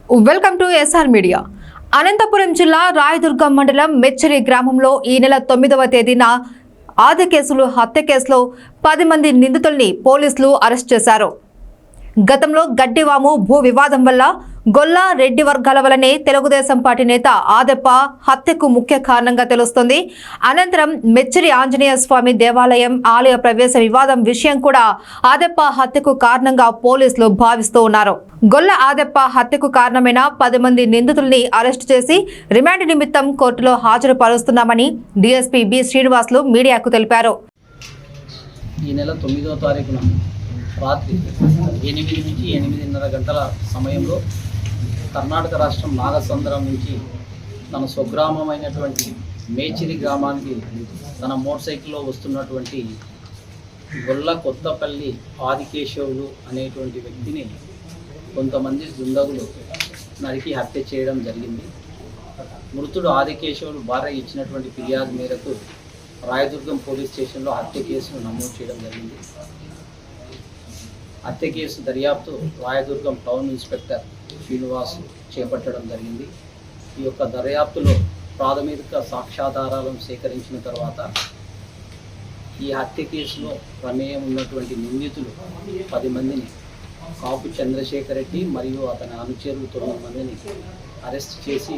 Welcome to SR media. Anantapuram జిల్లా రాయదుర్గం మండలం మెచ్చరి గ్రామంలో ఈ నెల 9వ తేదీన ఆది కేసులు హత్య కేసులో 10 మంది నిందితుల్ని పోలీసులు అరెస్ట్ చేశారు. గతంలో గడ్డివాము భూ వివాదం వల్ల గొల్ల రెడ్డి వర్గాల వల్లనే తెలుగుదేశం పార్టీ నేత ఆదెప్ప హత్యకు ముఖ్య కారణంగా తెలుస్తోంది. అనంతరం మెచ్చరి ఆంజనేయ స్వామి దేవాలయం ఆలయ ప్రవేశ వివాదం విషయం కూడా ఆదెప్ప హత్యకు కారణంగా పోలీసులు భావిస్తూ ఉన్నారు. గొల్ల ఆదెప్ప హత్యకు కారణమైన 10 మంది నిందితుల్ని అరెస్టు చేసి రిమాండ్ నిమిత్తం కోర్టులో హాజరుపరుస్తున్నామని డీఎస్పీ బి శ్రీనివాసులు మీడియాకు తెలిపారు. ఈ నెల 9వ తారీఖున రాత్రి 8 నుంచి 8:30 గంటల సమయంలో కర్ణాటక రాష్ట్రం నాగసంద్రం నుంచి తన స్వగ్రామమైనటువంటి మేచిరి గ్రామానికి తన మోటార్ సైకిల్లో వస్తున్నటువంటి గొల్ల కొత్తపల్లి ఆదికేశవులు అనేటువంటి వ్యక్తిని కొంతమంది దుండగులు నరికి హత్య చేయడం జరిగింది. మృతుడు ఆదికేశవులు భార్య ఇచ్చినటువంటి ఫిర్యాదు మేరకు రాయదుర్గం పోలీస్ స్టేషన్లో హత్య కేసును నమోదు చేయడం జరిగింది. హత్య కేసు దర్యాప్తు రాయదుర్గం టౌన్ ఇన్స్పెక్టర్ శ్రీనివాస్ చేపట్టడం జరిగింది. ఈ యొక్క దర్యాప్తులో ప్రాథమిక సాక్ష్యాధారాలను సేకరించిన తర్వాత ఈ హత్య కేసులో ప్రమేయం ఉన్నటువంటి నిందితులు 10 మందిని కాపు చంద్రశేఖర్ రెడ్డి మరియు అతని అనుచరులు 9 మందిని అరెస్ట్ చేసి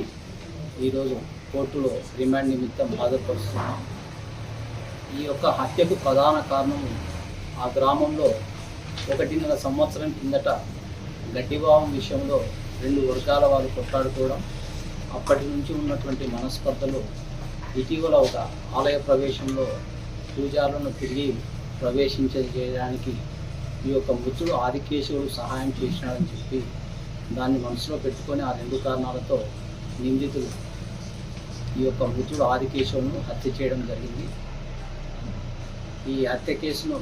ఈరోజు కోర్టులో రిమాండ్ నిమిత్తం హాజరుపరుస్తున్నాం. ఈ యొక్క హత్యకు ప్రధాన కారణం ఆ గ్రామంలో 1.5 సంవత్సరం కిందట గడ్డివావం విషయంలో 2 వర్గాల వారు కొట్లాడుకోవడం, అప్పటి నుంచి ఉన్నటువంటి మనస్పర్ధలు ఇటీవల ఒక ఆలయ ప్రవేశంలో పూజారులను తిరిగి ప్రవేశించడానికి ఈ యొక్క మృతుడు ఆదికేశవుడు సహాయం చేసినాడని చెప్పి దాన్ని మనసులో పెట్టుకొని ఆ 2 కారణాలతో నిందితులు ఈ యొక్క మృతుడు ఆదికేశవులను హత్య చేయడం జరిగింది. ఈ హత్య కేసును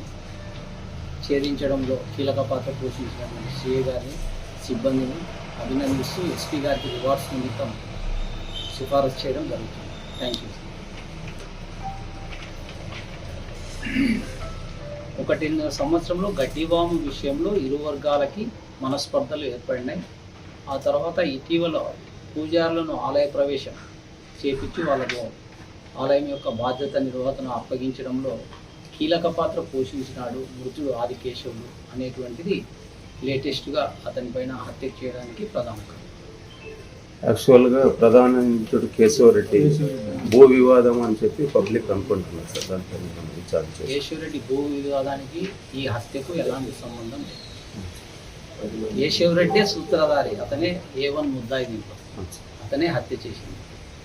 ఛేదించడంలో కీలక పాత్ర పోషించినటువంటి సిఐ గారిని సిబ్బందిని అభినందిస్తూ ఎస్పీ గారికి రివార్డ్స్ నిమిత్తం సిఫారసు చేయడం జరుగుతుంది. Thank you. 1.5 సంవత్సరంలో గడ్డివాము విషయంలో ఇరు వర్గాలకి మనస్పర్ధలు ఏర్పడినాయి. ఆ తర్వాత ఇటీవల పూజారులను ఆలయ ప్రవేశం చేపించి వాళ్ళకు ఆలయం యొక్క బాధ్యత నిర్వహణ అప్పగించడంలో కీలక పాత్ర పోషించినాడు మృతుడు ఆదికేశవులు అనేటువంటిది లేటెస్ట్గా అతనిపైన హత్య చేయడానికి ప్రధాన కారణం. యాక్చువల్గా ప్రధాన నిందితుడు కేశవరెడ్డి భూ వివాదం అని చెప్పి పబ్లిక్ అనుకుంటున్నారు సార్. దానిపైన కేశవరెడ్డి భూ వివాదానికి ఈ హత్యకు ఎలాంటి సంబంధం లేదు. కేశవరెడ్డే సూత్రధారి, అతనే A1 ముద్దాయి, దీంట్లో అతనే హత్య చేసింది.